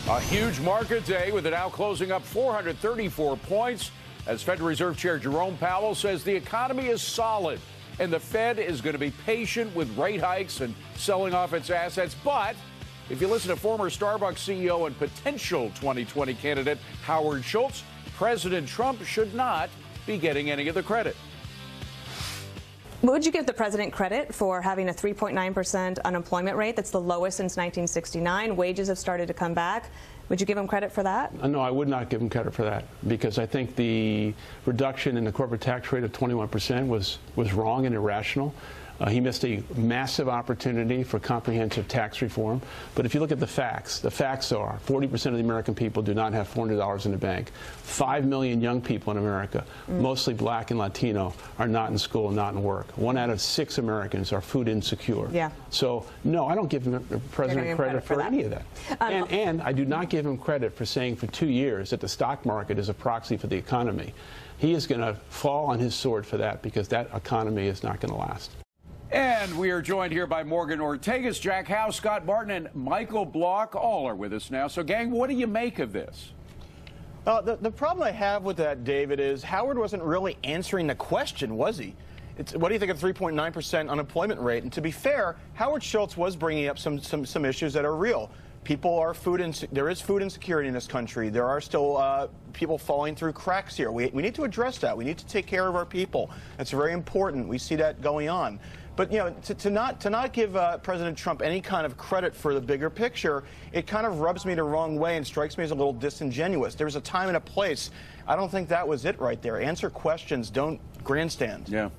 A huge market day with the Dow closing up 434 points as Federal Reserve Chair Jerome Powell says the economy is solid and the Fed is going to be patient with rate hikes and selling off its assets. But if you listen to former Starbucks CEO and potential 2020 candidate Howard Schultz, President Trump should not be getting any of the credit. Would you give the president credit for having a 3.9% unemployment rate? That's the lowest since 1969. Wages have started to come back. Would you give him credit for that? No, I would not give him credit for that, because I think the reduction in the corporate tax rate of 21% was wrong and irrational. He missed a massive opportunity for comprehensive tax reform. But if you look at the facts are 40% of the American people do not have $400 in the bank. 5 million young people in America, mostly black and Latino, are not in school and not in work. 1 out of 6 Americans are food insecure. Yeah. So, no, I don't give the president credit for any of that. And I do not give him credit for saying for 2 years that the stock market is a proxy for the economy. He is going to fall on his sword for that, because that economy is not going to last. And we are joined here by Morgan Ortagus, Jack House, Scott Martin, and Michael Block. All are with us now. So, gang, what do you make of this? The problem I have with that, David, is Howard wasn't really answering the question, was he? What do you think of 3.9% unemployment rate? And to be fair, Howard Schultz was bringing up some issues that are real. People are there is food insecurity in this country. There are still people falling through cracks here. We need to address that. We need to take care of our people. That's very important. We see that going on. But, you know, to not give President Trump any kind of credit for the bigger picture, it kind of rubs me the wrong way and strikes me as a little disingenuous. There was a time and a place. I don't think that was it right there. Answer questions, don't grandstand. Yeah.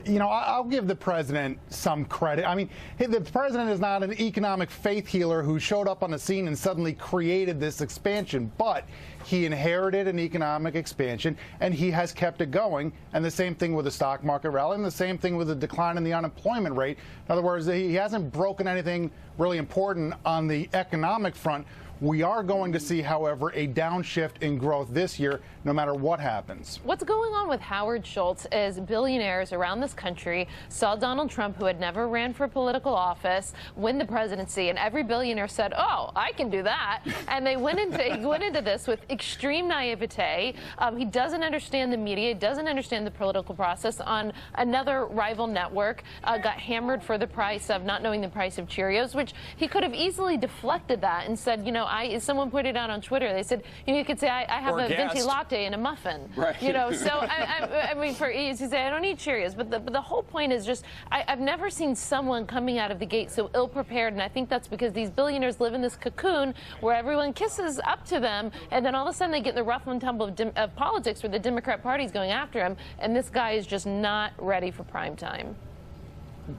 You know, I'll give the president some credit. I mean, the president is not an economic faith healer who showed up on the scene and suddenly created this expansion, but he inherited an economic expansion and he has kept it going. And the same thing with the stock market rally, and the same thing with the decline in the unemployment rate. In other words, he hasn't broken anything really important on the economic front. We are going to see, however, a downshift in growth this year, no matter what happens. What's going on with Howard Schultz is billionaires around this country saw Donald Trump, who had never ran for political office, win the presidency, and every billionaire said, "Oh, I can do that." And he went into this with extreme naivete. He doesn't understand the media, doesn't understand the political process. On another rival network, got hammered for the price of not knowing the price of Cheerios, which he could have easily deflected that and said, you know, someone put it out on Twitter. They said, you could say, I have a venti latte and a muffin. Right. You know, so I mean, for ease, you say, I don't eat Cheerios. But the whole point is just, I've never seen someone coming out of the gate so ill-prepared, and I think that's because these billionaires live in this cocoon where everyone kisses up to them, and then all of a sudden they get in the rough and tumble of politics where the Democrat Party's going after him, and this guy is just not ready for prime time.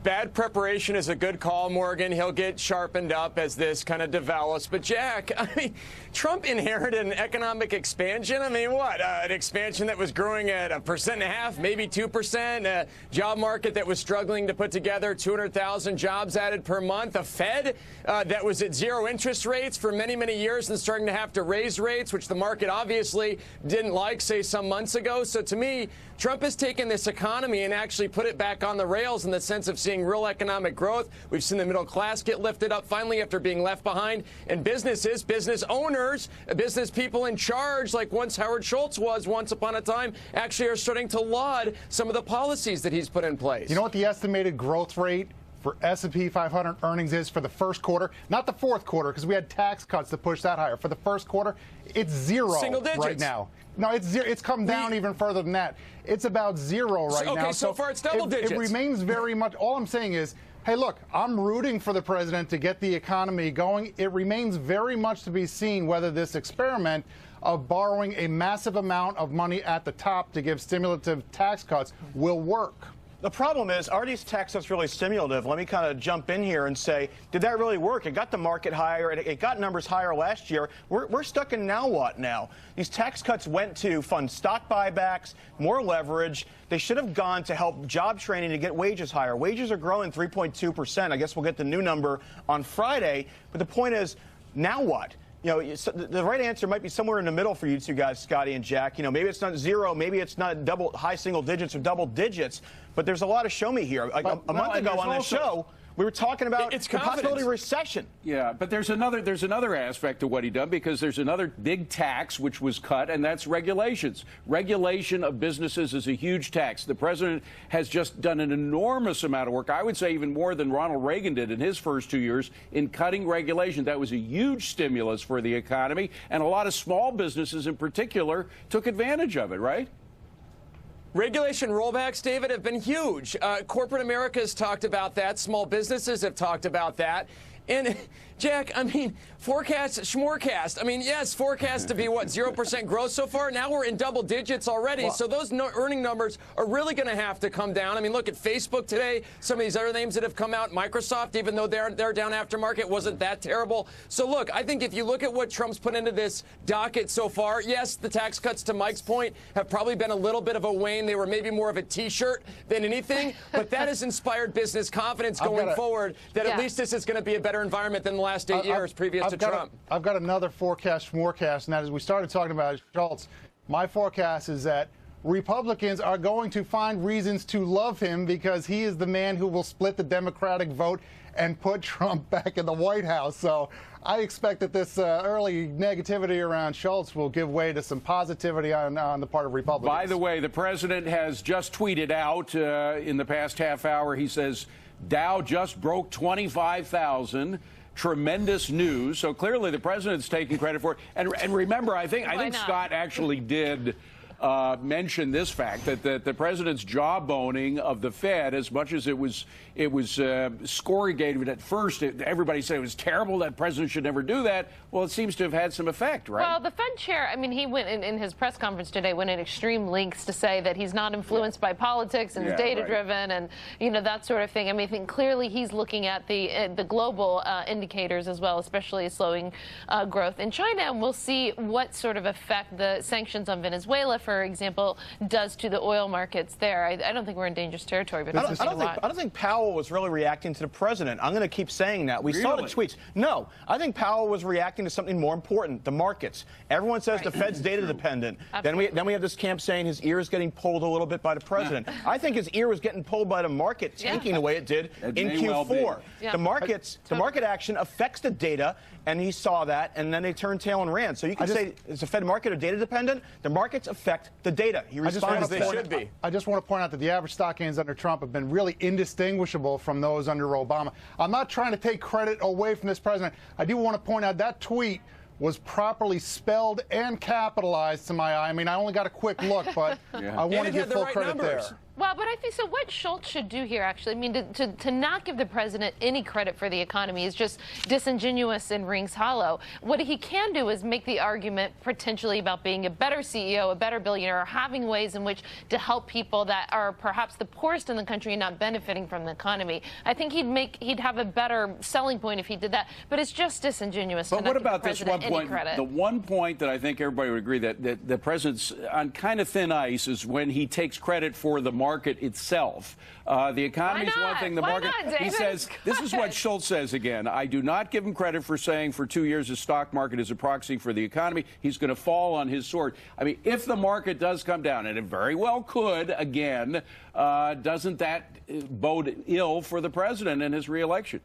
Bad preparation is a good call, Morgan. He'll get sharpened up as this kind of develops. But, Jack, I mean, Trump inherited an economic expansion. I mean, what? An expansion that was growing at 1.5%, maybe 2%, a job market that was struggling to put together 200,000 jobs added per month, a Fed that was at zero interest rates for many, many years and starting to have to raise rates, which the market obviously didn't like, say, some months ago. So, to me, Trump has taken this economy and actually put it back on the rails in the sense of seeing real economic growth. We've seen the middle class get lifted up finally after being left behind. And businesses, business owners, business people in charge, like once Howard Schultz was once upon a time, actually are starting to laud some of the policies that he's put in place. You know what the estimated growth rate for S&P 500 earnings is for the first quarter? Not the fourth quarter, because we had tax cuts to push that higher. For the first quarter, it's zero right now. No, it's zero. It's come down even further than that. It's about zero right now. Okay, so far it's double digits. It remains very much. All I'm saying is, hey, look, I'm rooting for the president to get the economy going. It remains very much to be seen whether this experiment of borrowing a massive amount of money at the top to give stimulative tax cuts will work. The problem is, are these tax cuts really stimulative? Let me kind of jump in here and say, did that really work? It got the market higher. It got numbers higher last year. We're stuck in now what now? These tax cuts went to fund stock buybacks, more leverage. They should have gone to help job training to get wages higher. Wages are growing 3.2%. I guess we'll get the new number on Friday. But the point is, now what? You know, the right answer might be somewhere in the middle for you two guys, Scotty and Jack. You know, maybe it's not zero, maybe it's not high single digits or double digits, but there's a lot of show me here. A month ago on this show, We were talking about It's the possibility confidence. of recession. Yeah, but there's another aspect of what he done, because there's another big tax which was cut, and that's regulations. Regulation of businesses is a huge tax. The president has just done an enormous amount of work, I would say even more than Ronald Reagan did in his first 2 years, in cutting regulation. That was a huge stimulus for the economy, and a lot of small businesses in particular took advantage of it, right? Regulation rollbacks, David, have been huge. Corporate America has talked about that. Small businesses have talked about that. And, Jack, I mean, schmorecast. I mean, yes, forecast to be, what, 0% growth so far? Now we're in double digits already. Well, so those earning numbers are really going to have to come down. I mean, look at Facebook today. Some of these other names that have come out. Microsoft, even though they're down aftermarket, wasn't that terrible. So, look, I think if you look at what Trump's put into this docket so far, yes, the tax cuts, to Mike's point, have probably been a little bit of a wane. They were maybe more of a T-shirt than anything. But that has inspired business confidence going forward that at least this is going to be a better environment than the last 8 years previous to Trump. I've got another forecast, and that is, we started talking about Schultz. My forecast is that Republicans are going to find reasons to love him because he is the man who will split the Democratic vote and put Trump back in the White House. So I expect that this early negativity around Schultz will give way to some positivity on the part of Republicans. By the way, the president has just tweeted out in the past half hour, he says, Dow just broke 25,000. Tremendous news. So clearly the president's taking credit for it. And remember, I think Scott actually did mention this fact, that the president's jawboning of the Fed, as much as it was scorrugated at first, everybody said it was terrible, that president should never do that. Well, it seems to have had some effect, right? Well, the Fed chair, I mean, he went in his press conference today, went in extreme lengths to say that he's not influenced by politics and is data-driven and, you know, that sort of thing. I mean, I think clearly he's looking at the global indicators as well, especially slowing growth in China, and we'll see what sort of effect the sanctions on Venezuela, for example, does to the oil markets there. I don't think we're in dangerous territory, but I don't think Powell was really reacting to the president. I'm going to keep saying that. We saw the tweets. No, I think Powell was reacting to something more important, the markets. Everyone says the Fed's data dependent. Then we have this camp saying his ear is getting pulled a little bit by the president. I think his ear was getting pulled by the market tanking the way it did in Q4. The market action affects the data, and he saw that, and then they turned tail and ran. So you can say, is the Fed market or data dependent? The markets affect the data. He responds they should be. I just want to point out that the average stock gains under Trump have been really indistinguishable from those under Obama. I'm not trying to take credit away from this president. I do want to point out that tweet was properly spelled and capitalized to my eye. I mean, I only got a quick look, but I want to give full credit there. Well, but I think so. What Schultz should do here, actually, I mean, to not give the president any credit for the economy is just disingenuous and rings hollow. What he can do is make the argument potentially about being a better CEO, a better billionaire, or having ways in which to help people that are perhaps the poorest in the country and not benefiting from the economy. I think he'd have a better selling point if he did that. But it's just disingenuous. But to what not about give the this one president point? any credit. The one point that I think everybody would agree that the president's on kind of thin ice is when he takes credit for the market itself. The economy is one thing. The market. He says, this is what Schultz says again. I do not give him credit for saying for 2 years the stock market is a proxy for the economy. He's going to fall on his sword. I mean, if the market does come down, and it very well could again, doesn't that bode ill for the president and his reelection?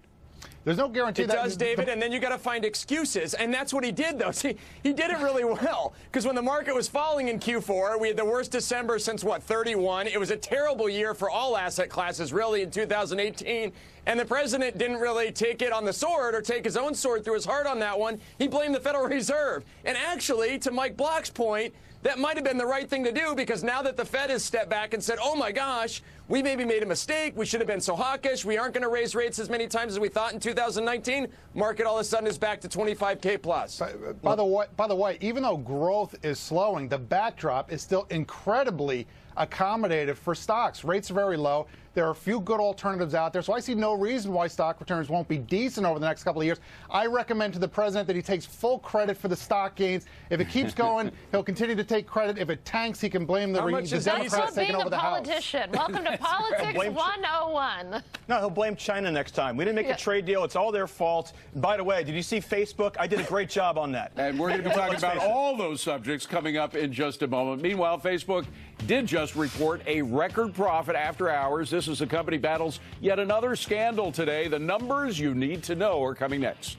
There's no guarantee it does, David, and then you got to find excuses, and that's what he did, though. See, he did it really well, because when the market was falling in Q4, we had the worst December since, what, 31. It was a terrible year for all asset classes, really, in 2018, and the president didn't really take it on the sword or take his own sword through his heart on that one. He blamed the Federal Reserve, and actually, to Mike Block's point, that might have been the right thing to do, because now that the Fed has stepped back and said, oh, my gosh, we maybe made a mistake. We should have been so hawkish. We aren't going to raise rates as many times as we thought in 2019. Market all of a sudden is back to 25K plus. By the way, even though growth is slowing, the backdrop is still incredibly accommodative for stocks. Rates are very low. There are a few good alternatives out there, so I see no reason why stock returns won't be decent over the next couple of years. I recommend to the president that he takes full credit for the stock gains. If it keeps going, he'll continue to take credit. If it tanks, he can blame the Democrats taking over the House. Welcome to Politics 101. No, he'll blame China next time. We didn't make a trade deal. It's all their fault. By the way, did you see Facebook? I did a great job on that. And we're going to be talking about all those subjects coming up in just a moment. Meanwhile, Facebook did just report a record profit after hours. This is the company battles yet another scandal today. The numbers you need to know are coming next.